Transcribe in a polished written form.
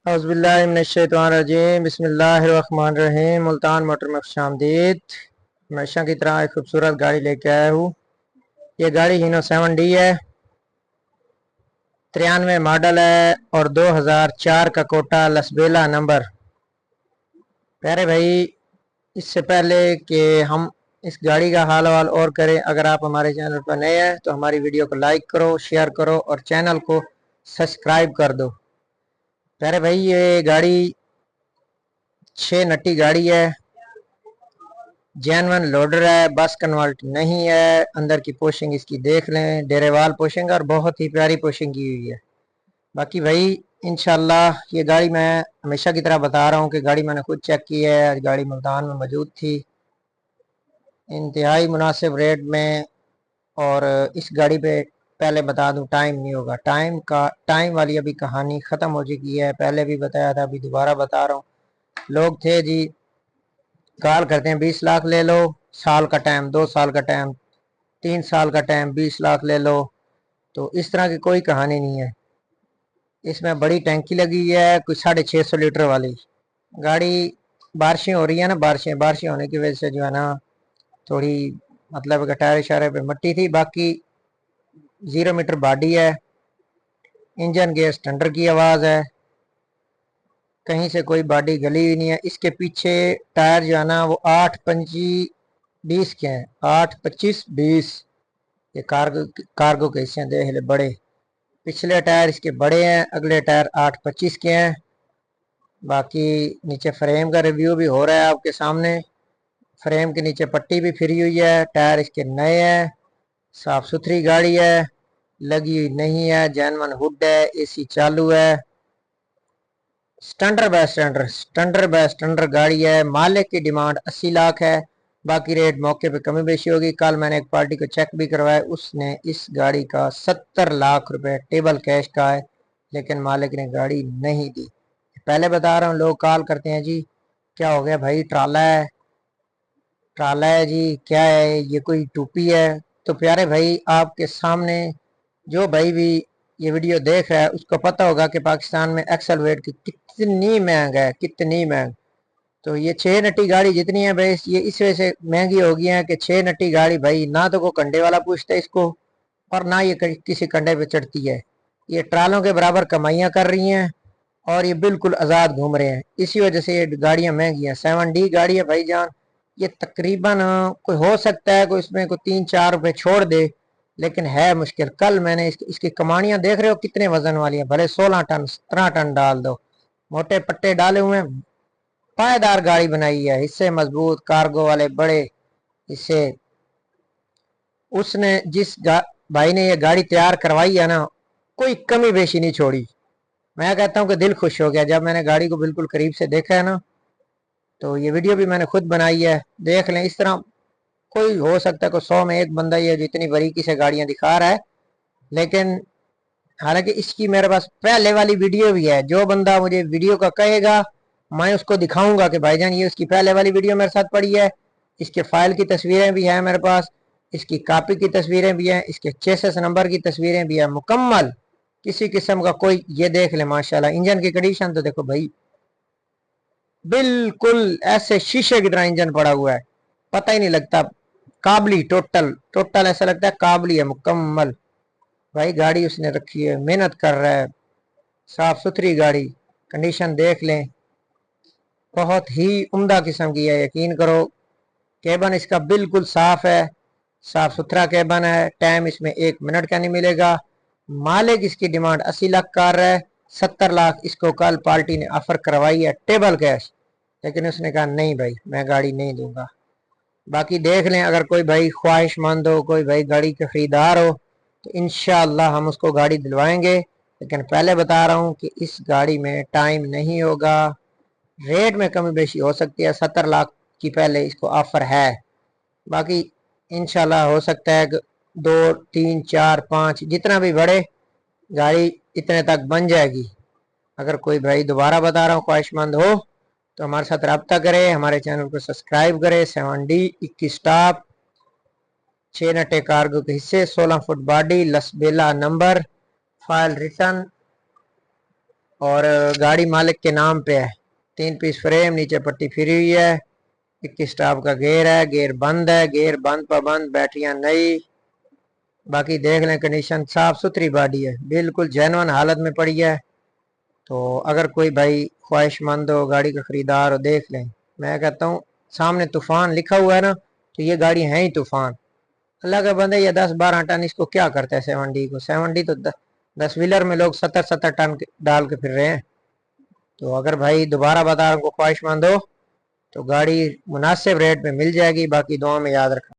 औज़ुबिल्लाहिमिनश्शैतानिर्रजीम बिस्मिल्लाहिर्रहमानिर्रहीम। मुल्तान मोटर में खुशामदीद। हमेशा की तरह एक खूबसूरत गाड़ी लेके आया हूँ। ये गाड़ी हीनो 7D है, 93 मॉडल है और 2004 का कोटा लसबेला नंबर। प्यारे भाई, इससे पहले कि हम इस गाड़ी का हाल वाल और करें, अगर आप हमारे चैनल पर नए हैं तो हमारी वीडियो को लाइक करो, शेयर करो और चैनल को सब्सक्राइब कर दो। प्यारे भाई, ये गाड़ी 6 नट्टी गाड़ी है, जेनवन लोडर है, बस कन्वर्ट नहीं है। अंदर की पोशिंग इसकी देख लें, डेरेवाल पोशिंग और बहुत ही प्यारी पोशिंग की हुई है। बाकी भाई इंशाल्लाह ये गाड़ी मैं हमेशा की तरह बता रहा हूँ कि गाड़ी मैंने खुद चेक की है। आज गाड़ी मुल्तान में मौजूद थी इंतहाई मुनासिब रेट में। और इस गाड़ी पे पहले बता दूं, टाइम नहीं होगा। टाइम वाली अभी कहानी ख़त्म हो चुकी है। पहले भी बताया था, अभी दोबारा बता रहा हूँ। लोग थे जी, कॉल करते हैं 20 लाख ले लो, साल का टाइम, 2 साल का टाइम, 3 साल का टाइम, 20 लाख ले लो। तो इस तरह की कोई कहानी नहीं है। इसमें बड़ी टैंकी लगी है, कुछ 650 लीटर वाली गाड़ी। बारिशें हो रही है ना, बारिशें होने की वजह से जो है ना, थोड़ी मतलब टायर इशारे पे मट्टी थी। बाकी 0 मीटर बॉडी है, इंजन गेयर टंडर की आवाज़ है, कहीं से कोई बॉडी गली हुई नहीं है। इसके पीछे टायर जो है ना वो 8-25-20 के हैं, 8-25-20। ये कार्गो के हिस्से देख ले बड़े। पिछले टायर इसके बड़े हैं, अगले टायर 8-25 के हैं। बाकी नीचे फ्रेम का रिव्यू भी हो रहा है आपके सामने। फ्रेम के नीचे पट्टी भी फिरी हुई है, टायर इसके नए हैं, साफ सुथरी गाड़ी है, लगी हुई नहीं है, जेनवन हुड है, एसी चालू है। स्टैंडर्ड बाय स्टैंडर्ड गाड़ी है। मालिक की डिमांड 80 लाख है। बाकी रेट मौके पे कमी बेशी होगी। कल मैंने एक पार्टी को चेक भी करवाया, उसने इस गाड़ी का 70 लाख रुपए टेबल कैश का है, लेकिन मालिक ने गाड़ी नहीं दी। पहले बता रहा हूँ, लोग कॉल करते हैं जी क्या हो गया भाई, ट्राला है जी, क्या है ये, कोई टूपी है। तो प्यारे भाई, आपके सामने जो भाई भी ये वीडियो देख रहा है उसको पता होगा कि पाकिस्तान में एक्सल वेट की कितनी महंगा है, कितनी महंग। तो ये 6 नट्टी गाड़ी जितनी है भाई, ये इस वजह से महंगी हो गई है कि 6 नट्टी गाड़ी भाई ना तो कोई कंडे वाला पूछता है इसको, और ना ये किसी कंडे पे चढ़ती है। ये ट्रालों के बराबर कमाइयाँ कर रही हैं और ये बिल्कुल आज़ाद घूम रहे हैं। इसी वजह से ये गाड़ियाँ महंगी हैं। 7D गाड़ी है भाईजान। ये तकरीबन कोई हो सकता है कोई इसमें कोई 3-4 रुपए छोड़ दे, लेकिन है मुश्किल। कल मैंने इसकी कमानियां देख रहे हो कितने वजन वाली है, भले 16 टन 17 टन डाल दो, मोटे पट्टे डाले हुए हैं। पायदार गाड़ी बनाई है, हिस्से मजबूत, कार्गो वाले बड़े हिस्से। उसने भाई ने ये गाड़ी तैयार करवाई है ना, कोई कमी बेशी नहीं छोड़ी। मैं कहता हूँ कि दिल खुश हो गया जब मैंने गाड़ी को बिल्कुल करीब से देखा है ना। तो ये वीडियो भी मैंने खुद बनाई है, देख लें। इस तरह कोई हो सकता है कोई 100 में एक बंदा ही है जितनी बारीकी से गाड़ियां दिखा रहा है। लेकिन हालांकि इसकी मेरे पास पहले वाली वीडियो भी है। जो बंदा मुझे वीडियो का कहेगा मैं उसको दिखाऊंगा कि भाईजान ये उसकी पहले वाली वीडियो मेरे साथ पड़ी है। इसके फाइल की तस्वीरें भी हैं मेरे पास, इसकी कॉपी की तस्वीरें भी हैं, इसके चेसिस नंबर की तस्वीरें भी हैं मुकम्मल। किसी किस्म का कोई, ये देख ले माशाल्लाह, इंजन की कंडीशन तो देखो भाई, बिल्कुल ऐसे शीशे की तरह इंजन पड़ा हुआ है, पता ही नहीं लगता। काबली टोटल टोटल ऐसा लगता है काबली है मुकम्मल। भाई गाड़ी उसने रखी है, मेहनत कर रहा है, साफ सुथरी गाड़ी, कंडीशन देख लें, बहुत ही उम्दा किस्म की है, यकीन करो। केबन इसका बिल्कुल साफ है, साफ सुथरा केबन है। टाइम इसमें 1 मिनट का नहीं मिलेगा। मालिक इसकी डिमांड 80 लाख कर रहा है, 70 लाख इसको कल पार्टी ने ऑफर करवाई है टेबल कैश, लेकिन उसने कहा नहीं भाई मैं गाड़ी नहीं दूंगा। बाकी देख लें, अगर कोई भाई ख्वाहिशमंद हो, कोई भाई गाड़ी के खरीदार हो, तो इंशाअल्लाह हम उसको गाड़ी दिलवाएंगे। लेकिन पहले बता रहा हूँ कि इस गाड़ी में टाइम नहीं होगा, रेट में कमी बेशी हो सकती है। 70 लाख की पहले इसको ऑफर है। बाकी इंशाल्लाह हो सकता है कि 2, 3, 4, 5 जितना भी बढ़े, गाड़ी इतने तक बन जाएगी। अगर कोई भाई, दोबारा बता रहा हूँ, ख्वाहिशमंद हो तो हमारे साथ रब्ता करे, हमारे चैनल को सब्सक्राइब करे। 7D 21 टॉप, 6 नट्टे कार्गो के हिस्से, 16 foot body, Lasbela number, file return, اور गाड़ी मालिक के नाम पे है। 3 पीस फ्रेम, नीचे पट्टी फिरी हुई है, 21 स्टॉप का गेयर है, गेयर बंद है, गेयर बंद पाबंद, बैटरियां नई। बाकी देख लें, कंडीशन साफ सुथरी बॉडी है, बिल्कुल जेन्युइन हालत में पड़ी है। तो अगर कोई भाई ख्वाहिशमंद हो, गाड़ी का खरीदार हो, देख लें। मैं कहता हूँ सामने तूफान लिखा हुआ है ना, तो ये गाड़ी है ही तूफान। अल्लाह का बंदे, ये 10-12 टन इसको क्या करता है 7D को। 7D तो 10 व्हीलर में लोग 70-70 टन डाल के फिर रहे हैं। तो अगर भाई दोबारा बता रहा हूँ, ख्वाहिशमंद हो तो गाड़ी मुनासिब रेट में मिल जाएगी। बाकी दुआ में याद रखना।